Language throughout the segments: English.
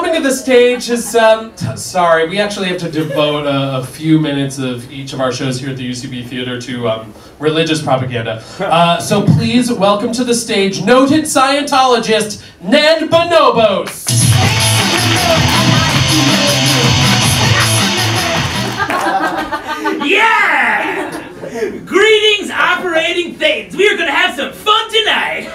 Coming to the stage is, sorry, we actually have to devote a few minutes of each of our shows here at the UCB Theater to religious propaganda. So please welcome to the stage noted Scientologist, Ned Bonobos. Yeah! Greetings, operating things. We are going to have some fun tonight.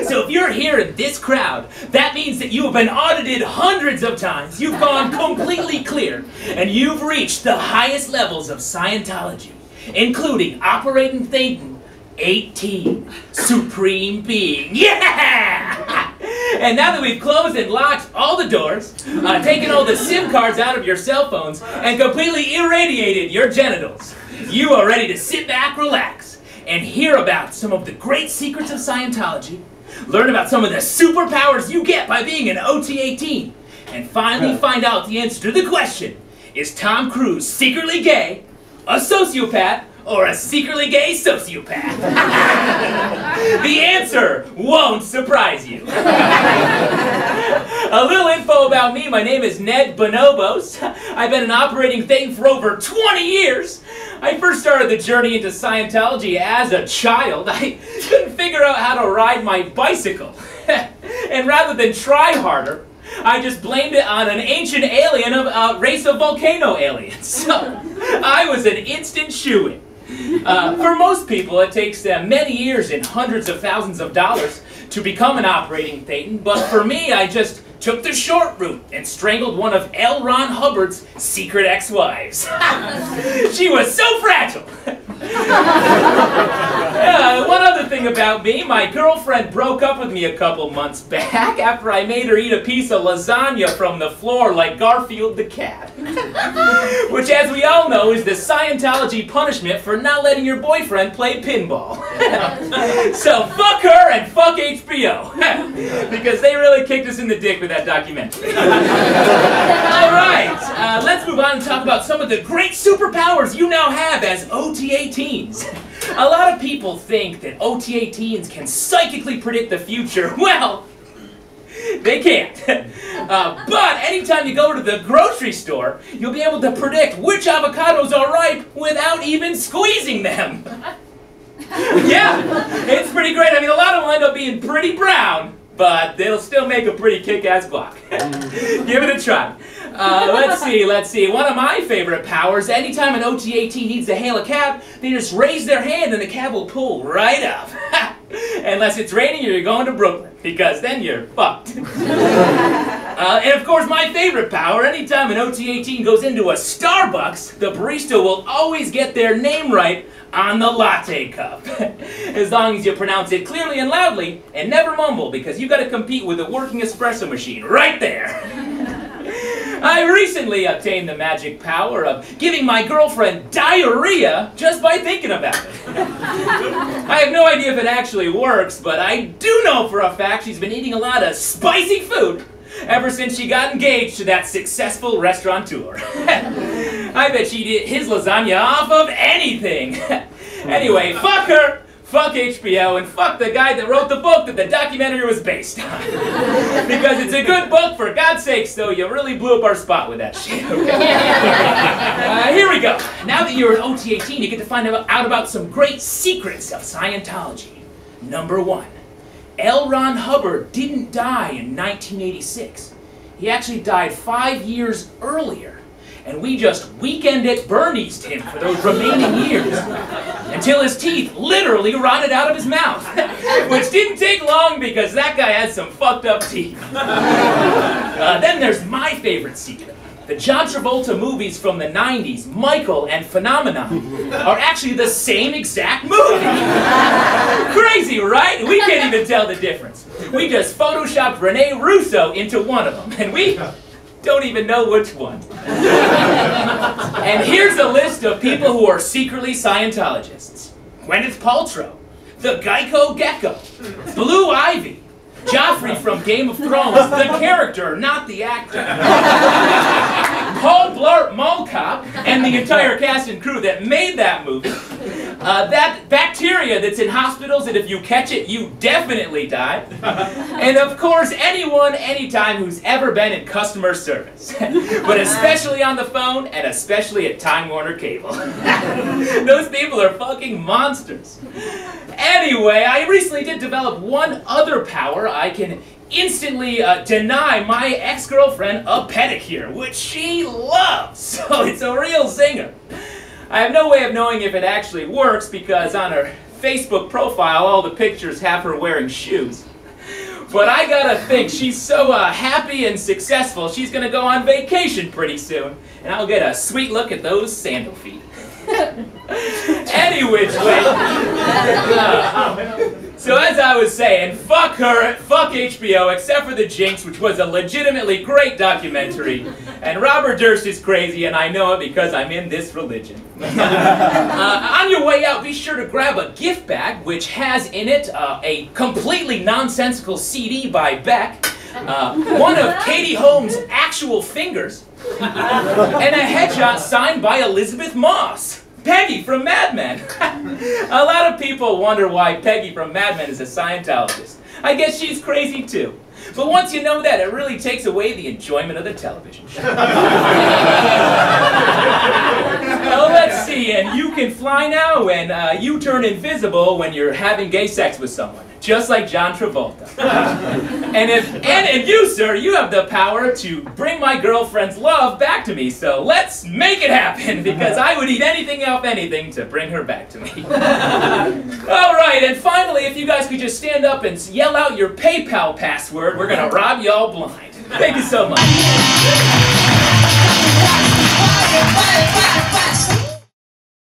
So if you're here in this crowd, that means that you have been audited hundreds of times. You've gone completely clear, and you've reached the highest levels of Scientology, including operating Satan 18, Supreme Being. Yeah! And now that we've closed and locked all the doors, taken all the SIM cards out of your cell phones, and completely irradiated your genitals, you are ready to sit back, relax, and hear about some of the great secrets of Scientology, learn about some of the superpowers you get by being an OT-18, and finally find out the answer to the question, is Tom Cruise secretly gay, a sociopath, or a secretly gay sociopath? The answer won't surprise you. A little info about me. My name is Ned Bonobos. I've been an operating thing for over 20 years. I first started the journey into Scientology as a child. I couldn't figure out how to ride my bicycle. And rather than try harder, I just blamed it on an ancient alien of a race of volcano aliens. So I was an instant shoo-in. For most people, it takes them many years and hundreds of thousands of dollars to become an operating Thetan, but for me, I just took the short route and strangled one of L. Ron Hubbard's secret ex-wives. She was so fragile. One other thing about me, my girlfriend broke up with me a couple months back after I made her eat a piece of lasagna from the floor like Garfield the cat. Which, as we all know, is the Scientology punishment for not letting your boyfriend play pinball. So fuck her and fuck HBO. Because they really kicked us in the dick with that documentary. Alright, let's move on and talk about some of the great superpowers you now have as OT-18s. A lot of people think that OT-18s can psychically predict the future. Well, they can't. But anytime you go to the grocery store, you'll be able to predict which avocados are ripe without even squeezing them. Yeah, it's pretty great. I mean, a lot of them end up being pretty brown, but they'll still make a pretty kick-ass guac. Give it a try. Let's see. One of my favorite powers, anytime an OT-18 needs to hail a cab, they just raise their hand and the cab will pull right up. Unless it's raining or you're going to Brooklyn, because then you're fucked. And of course, my favorite power, anytime an OT-18 goes into a Starbucks, the barista will always get their name right on the latte cup. As long as you pronounce it clearly and loudly, and never mumble, because you gotta compete with a working espresso machine right there. I recently obtained the magic power of giving my girlfriend diarrhea just by thinking about it. I have no idea if it actually works, but I do know for a fact she's been eating a lot of spicy food ever since she got engaged to that successful restaurateur. I bet she'd eat his lasagna off of anything. Anyway, fuck her, fuck HBO, and fuck the guy that wrote the book that the documentary was based on. Because it's a good book, for God's sakes, though, you really blew up our spot with that shit. Okay? Here we go. Now that you're an OT-18, you get to find out about some great secrets of Scientology. Number 1. L. Ron Hubbard didn't die in 1986. He actually died 5 years earlier. And we just weekend at Bernie's him for those remaining years. Until his teeth literally rotted out of his mouth. Which didn't take long because that guy had some fucked up teeth. Then there's my favorite secret. The John Travolta movies from the 90s, Michael and Phenomenon, are actually the same exact movie. Crazy, right? We can't even tell the difference. We just photoshopped Rene Russo into one of them, and we don't even know which one. And here's a list of people who are secretly Scientologists. Gwyneth Paltrow, the Geico Gecko, Blue Ivy, Joffrey from Game of Thrones, the character, not the actor. Paul Blart Mall Cop, and the entire cast and crew that made that movie. That bacteria that's in hospitals, and if you catch it, you definitely die. And of course, anyone, anytime who's ever been in customer service. But especially on the phone, and especially at Time Warner Cable. Those people are fucking monsters. Anyway, I recently did develop one other power. I can instantly deny my ex-girlfriend a pedicure, which she loves. So it's a real zinger. I have no way of knowing if it actually works because on her Facebook profile, all the pictures have her wearing shoes. But I gotta think, she's so happy and successful, she's gonna go on vacation pretty soon. And I'll get a sweet look at those sandal feet. Any which way. So as I was saying, fuck her, fuck HBO, except for The Jinx, which was a legitimately great documentary. And Robert Durst is crazy, and I know it because I'm in this religion. On your way out, be sure to grab a gift bag, which has in it a completely nonsensical CD by Beck, one of Katie Holmes' actual fingers, and a headshot signed by Elizabeth Moss. Peggy from Mad Men. A lot of people wonder why Peggy from Mad Men is a Scientologist. I guess she's crazy too. But once you know that, it really takes away the enjoyment of the television show. Well, let's see, and you can fly now, and you turn invisible when you're having gay sex with someone, just like John Travolta. And you, sir, you have the power to bring my girlfriend's love back to me, so let's make it happen, because I would eat anything off anything to bring her back to me. All right, and finally, if you guys could just stand up and yell out your PayPal password, we're gonna rob y'all blind. Thank you so much.